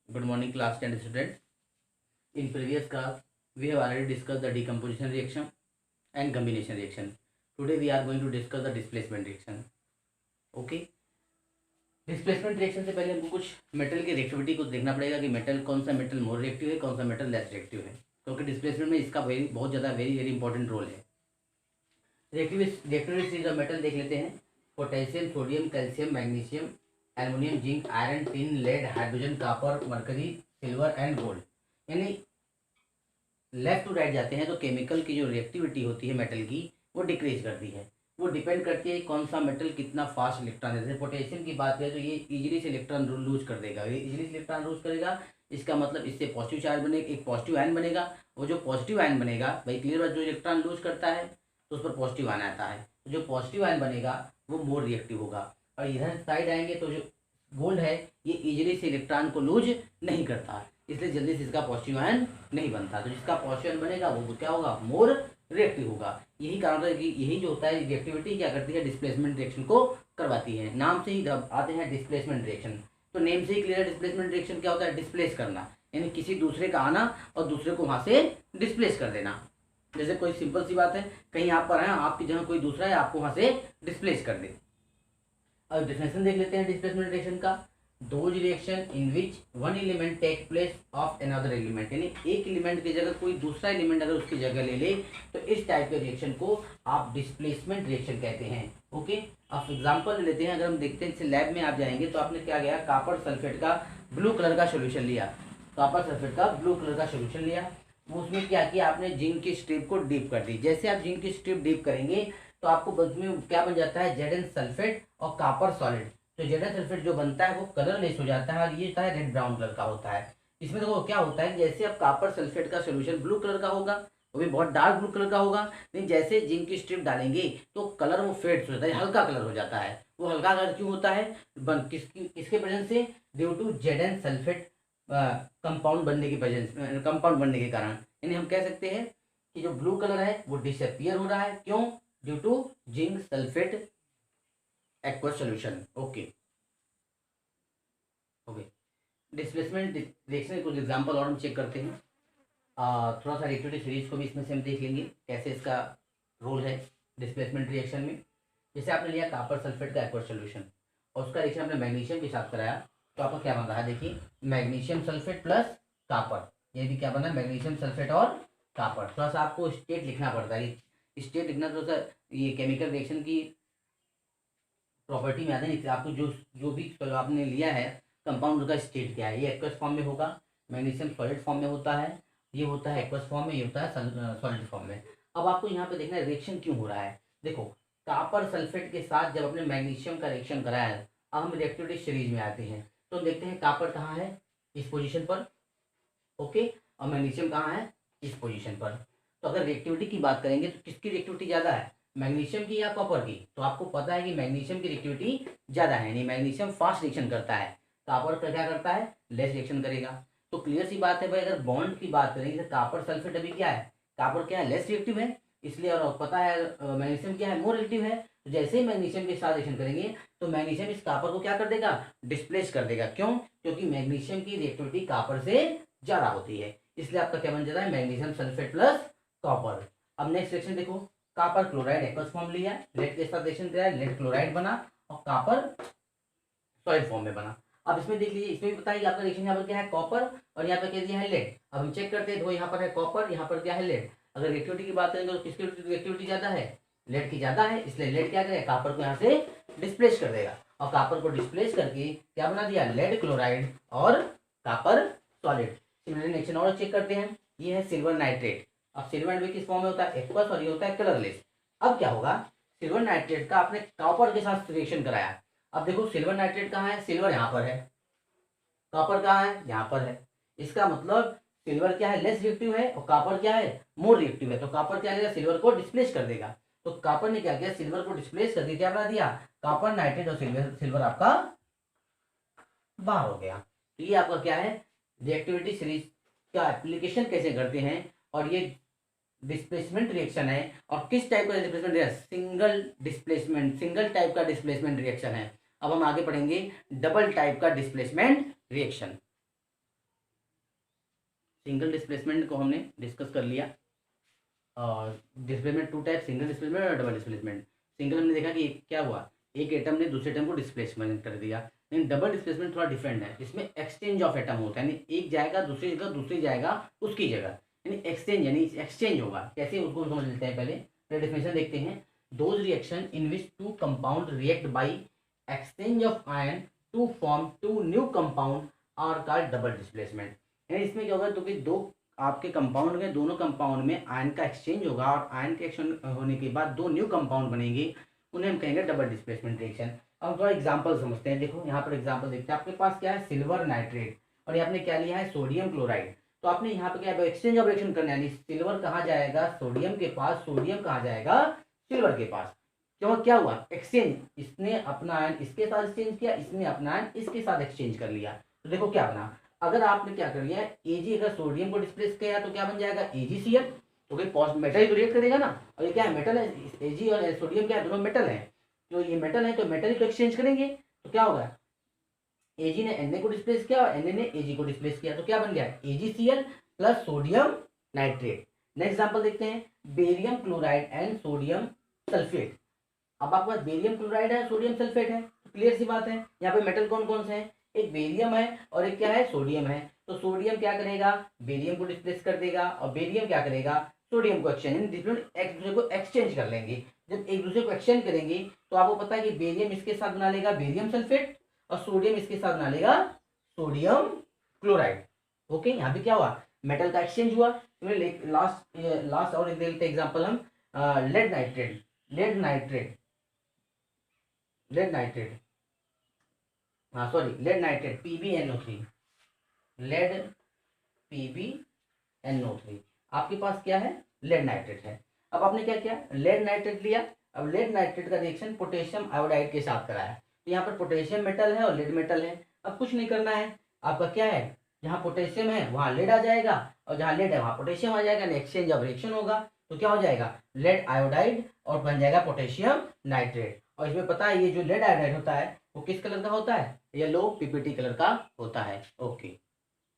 Good morning, class 10 student. In previous class, we have already discussed the decomposition reaction and combination reaction. Today, we are going to discuss the displacement reaction. Okay. Displacement reaction से पहले हमको कुछ metal की reactivity को देखना पड़ेगा कि metal कौन सा मेटल मोर रिएक्टिव है, कौन सा मेटल लेस रिएक्टिव है, क्योंकि डिस्प्लेसमेंट में इसका बहुत ज़्यादा वेरी इंपॉर्टेंट रोल है। रिएक्टिविटी सीरीज ऑफ मेटल देख लेते हैं। Potassium, sodium, calcium, magnesium, aluminium, zinc, iron, tin, lead, hydrogen, copper, mercury, silver and gold. यानी लेफ्ट टू राइट जाते हैं तो केमिकल की जो रिएक्टिविटी होती है मेटल की वो डिक्रीज करती है। वो डिपेंड करती है कौन सा मेटल कितना फास्ट इलेक्ट्रॉन देता है। पोटेशियम की बात करें तो ये इजीली से इलेक्ट्रॉन लूज कर देगा, ये इजीली से इलेक्ट्रॉन लूज करेगा। इसका मतलब इससे पॉजिटिव चार्ज बनेगा, एक पॉजिटिव आयन बनेगा। वो जो पॉजिटिव आयन बनेगा भाई क्लियर बात, जो इलेक्ट्रॉन लूज करता है तो उस पर पॉजिटिव आयन आता है, तो जो पॉजिटिव आयन बनेगा वो मोर रिएक्टिव होगा। और इधर साइड आएंगे तो जो गोल्ड है ये इजीली से इलेक्ट्रॉन को लूज नहीं करता, इसलिए जल्दी से इसका पॉजिटिव आयन नहीं बनता। तो जिसका पॉजिटिव आयन बनेगा वो क्या होगा, मोर रिएक्टिव होगा। यही कारण है कि यही जो होता है रिएक्टिविटी क्या करती है, डिस्प्लेसमेंट रिएक्शन को करवाती है। नाम से ही आते हैं डिस्प्लेसमेंट रिएक्शन, तो नेम से ही क्लियर है डिस्प्लेसमेंट रिएक्शन क्या होता है, डिस्प्लेस करना, यानी किसी दूसरे का आना और दूसरे को वहां से डिस्प्लेस कर देना। जैसे कोई सिंपल सी बात है, कहीं आप पर है, आपकी जगह कोई दूसरा है, आपको वहां से डिस्प्लेस कर दे। अब डेफिनेशन देख लेते हैं डिस्प्लेसमेंट रिएक्शन का। Those reaction in which one element take place of another element, यानी एक एलिमेंट की जगह कोई दूसरा एलिमेंट अगर उसकी जगह ले ले तो इस टाइप के रिएक्शन को आप डिस्प्लेसमेंट रिएक्शन कहते हैं। ओके, अब एग्जांपल लेते हैं। अगर हम देखते हैं जैसे लैब में आप जाएंगे तो आपने क्या किया, कॉपर सल्फेट का ब्लू कलर का सोल्यूशन लिया, कॉपर सल्फेट का ब्लू कलर का सोल्यूशन लिया। उसमें क्या किया आपने, जिंक की स्ट्रिप को डीप कर दी। जैसे आप जिंक की स्ट्रिप डीप करेंगे तो आपको में क्या बन जाता है, जेड सल्फेट और कॉपर सॉलिड। तो जेड सल्फेट जो बनता है वो कलरलेस हो जाता है और ये होता है रेड ब्राउन कलर का होता है। इसमें देखो क्या होता है, जैसे अब कॉपर सल्फेट का सोल्यूशन ब्लू कलर का होगा, वो भी बहुत डार्क ब्लू कलर का होगा, लेकिन जैसे जिंक की स्ट्रिप डालेंगे तो कलर वो फेड हो जाता है, हल्का कलर हो जाता है। वो हल्का कलर क्यों होता है, किसके वजह से, due to Z sulphate compound बनने की वजह से, कंपाउंड बनने के कारण। यानी हम कह सकते हैं कि जो ब्लू कलर है वो डिसअपियर हो रहा है, क्यों, due to zinc sulphate aqueous solution. Okay okay, displacement reaction के कुछ एग्जांपल और हम चेक करते हैं। थोड़ा सा रिएक्टिविटी सीरीज को भी इसमें से हम देख लेंगे कैसे इसका रोल है डिस्प्लेसमेंट रिएक्शन में। जैसे आपने लिया कॉपर सल्फेट का एक्वस सॉल्यूशन और उसका रिएक्शन आपने मैग्नीशियम के साथ कराया, तो आपका क्या बन रहा है, देखिए मैग्नीशियम सल्फेट प्लस कॉपर, ये भी क्या बना, मैग्नीशियम सल्फेट और कॉपर। थोड़ा सा आपको स्टेट लिखना पड़ता है, स्टेट लिखना थोड़ा सा ये केमिकल रिएक्शन की प्रॉपर्टी में आता है। आपको जो भी आपने लिया है कंपाउंड का स्टेट क्या है, ये एक्वस फॉर्म में होगा, मैग्नीशियम सॉलिड फॉर्म में होता है, ये होता है एक्वस फॉर्म में, ये होता है सॉलिड फॉर्म में। अब आपको यहाँ पे देखना है रिएक्शन क्यों हो रहा है। देखो कॉपर सल्फेट के साथ जब अपने मैग्नीशियम का रिएक्शन कराया है, अब हम रिएक्टिविटी सीरीज में आते हैं तो देखते हैं कॉपर कहाँ है, इस पोजीशन पर, ओके, और मैग्नीशियम कहाँ है, इस पोजीशन पर। तो अगर रिएक्टिविटी की बात करेंगे तो किसकी रिएक्टिविटी ज़्यादा है, मैग्नीशियम की या कॉपर की। तो आपको पता है कि मैग्नीशियम की रिएक्टिविटी ज़्यादा है, यानी मैग्नीशियम फास्ट रिएक्शन करता है, कॉपर का क्या करता है, लेस रिएक्शन करेगा। तो क्लियर सी बात है भाई, अगर बॉन्ड की बात करेंगे तो कॉपर सल्फेट अभी क्या है, कॉपर क्या है, लेस रिएक्टिव है, इसलिए, और पता है मैग्नीशियम क्या है, मोर रिएक्टिव है। तो जैसे ही मैग्नीशियम के साथ रिएक्शन करेंगे तो मैग्नीशियम इस कॉपर को क्या कर देगा, डिस्प्लेस कर देगा। क्यों, क्योंकि मैग्नीशियम की रिएक्टिविटी कॉपर से ज़्यादा होती है, इसलिए आपका क्या बन जाता है, मैग्नीशियम सल्फेट प्लस कॉपर। अब नेक्स्ट रिएक्शन देखो, कॉपर क्लोराइड एक्वस फॉर्म लिया, लेड के साथ रिएक्शन किया, लेड क्लोराइड बना और कॉपर सॉलिड फॉर्म में बना। अब इसमें देख लीजिए, इसमें भी बताइए आपका रिएक्शन यहाँ पर क्या है, कॉपर और यहाँ पर क्या दिया है, लेड। अब हम चेक करते हैं, तो यहाँ पर है कॉपर, यहाँ पर क्या है, लेड। अगर रिएक्टिविटी की बात करेंगे तो किसकी रिएक्टिविटी ज़्यादा है, लेड की ज़्यादा है, इसलिए लेड क्या करेगा, कॉपर को यहाँ से डिस्प्लेस कर देगा और कॉपर को डिस्प्लेस करके क्या बना दिया, लेड क्लोराइड और कॉपर सॉलिड। सिमिलर रिएक्शन और चेक करते हैं, ये है सिल्वर नाइट्रेट। अब सिल्वर नाइट्रेट किस फॉर्म में होता है, एक्वस, और ये होता है कलरलेस। अब क्या होगा, सिल्वर नाइट्रेट का आपने कॉपर के साथ रिएक्शन कराया। अब देखो सिल्वर नाइट्रेट कहाँ है, सिल्वर यहाँ पर है, कॉपर कहाँ है, यहाँ पर है। इसका मतलब सिल्वर क्या है, लेस रिएक्टिव है और कॉपर क्या है, मोर रिएक्टिव है। तो कॉपर क्या करेगा, सिल्वर को डिस्प्लेस कर देगा। तो कॉपर ने क्या किया, सिल्वर को डिस्प्लेस कर दिया, क्या बना दिया, कॉपर नाइट्रेट, और सिल्वर आपका बाहर हो गया। तो ये आपका क्या है, रिएक्टिविटी सीरीज का एप्लीकेशन कैसे करते हैं, और ये डिस्प्लेसमेंट रिएक्शन है। और किस टाइप का displacement reaction, single displacement, single type का डिस्प्लेसमेंट रिएक्शन है। अब हम आगे पढ़ेंगे डबल टाइप का डिस्प्लेसमेंट रिएक्शन। सिंगल डिस्प्लेसमेंट को हमने डिस्कस कर लिया। और displacement two type, single displacement और डबल डिस्प्लेसमेंट। सिंगल हमने देखा कि क्या हुआ, एक एटम ने दूसरे एटम को डिस्प्लेसमेंट कर दिया। लेकिन डबल डिस्प्लेसमेंट थोड़ा डिफरेंट है, इसमें एक्सचेंज ऑफ एटम होता है, यानी एक जाएगा दूसरी जगह, दूसरी जाएगा उसकी जगह, यानी एक्सचेंज होगा। कैसे उसको समझ लेते हैं, पहले डेफिनेशन देखते हैं। Those reaction in which two compound react by exchange of ion to form two new compound are called double displacement. यानी इसमें क्या होगा, तो कि दो आपके कंपाउंड में, दोनों कंपाउंड में आयन का एक्सचेंज होगा और आयन के एक्सचेंज होने के बाद दो न्यू कंपाउंड बनेंगे, उन्हें हम कहेंगे डबल डिस्प्लेसमेंट रिएक्शन। अब थोड़ा एग्जांपल समझते हैं। देखो यहाँ पर एग्जांपल देखते हैं, आपके पास क्या है, सिल्वर नाइट्रेट, और ये आपने क्या लिया है, सोडियम क्लोराइड। तो आपने यहाँ पे क्या है, एक्सचेंज ऑफ रिएक्शन करना है, यानी सिल्वर कहाँ जाएगा, सोडियम के पास, सोडियम कहाँ जाएगा, सिल्वर के पास। क्यों, क्या हुआ, एक्सचेंज, इसने अपना आयन इसके साथ एक्सचेंज किया, इसने अपना आयन इसके साथ एक्सचेंज कर लिया। तो देखो क्या बना, अगर आपने क्या कर लिया, Ag अगर सोडियम को डिस्प्लेस किया तो क्या बन जाएगा, AgCl। तो कोई मेटल ही तो रिएक्ट करेगा ना, और ये क्या है, मेटल है, Ag और सोडियम क्या है, दोनों मेटल है। तो ये मेटल है तो मेटल ही तो एक्सचेंज करेंगे। तो क्या होगा, Ag ने Na को डिस्प्लेस किया और Na ने Ag को डिस्प्लेस किया, तो क्या बन गया, AgCl plus sodium nitrate. Next example देखते हैं, barium chloride and sodium sulphate. अब आपके पास बेरियम क्लोराइड है, सोडियम सल्फेट है, तो क्लियर सी बात है, यहाँ पे मेटल कौन कौन से हैं, एक बेरियम है और एक क्या है, सोडियम है। तो सोडियम क्या करेगा, बेरियम को डिस्प्लेस कर देगा, और बेरियम क्या करेगा, सोडियम को एक्सचेंज, एक दूसरे को एक्सचेंज कर लेंगे। जब एक दूसरे को एक्सचेंज करेंगे तो आपको पता है कि बेरियम इसके साथ बना लेगा बेरियम सल्फेट, और सोडियम इसके साथ बना लेगा सोडियम क्लोराइड। ओके, यहाँ पे क्या हुआ, मेटल का एक्सचेंज हुआ। लास्ट और एक देखते एग्जाम्पल हम, lead nitrate, lead nitrate PbNO3, lead PbNO3। आपके पास क्या है, लेड नाइट्रेट है। अब आपने क्या किया, लेड नाइट्रेट लिया, अब लेड नाइट्रेट का रिएक्शन पोटेशियम आयोडाइड के साथ कराया। तो यहाँ पर पोटेशियम मेटल है और लेड मेटल है। अब कुछ नहीं करना है, आपका क्या है, जहाँ पोटेशियम है वहाँ लेड आ जाएगा, और जहाँ लेड है वहाँ पोटेशियम आ जाएगा, एक्सचेंज ऑफ रिएक्शन होगा। तो क्या हो जाएगा, लेड आयोडाइड और बन जाएगा पोटेशियम नाइट्रेट। और इसमें पता है, ये जो लेड आयोडाइड होता है वो किस कलर का होता है, येलो PPT कलर का होता है। ओके।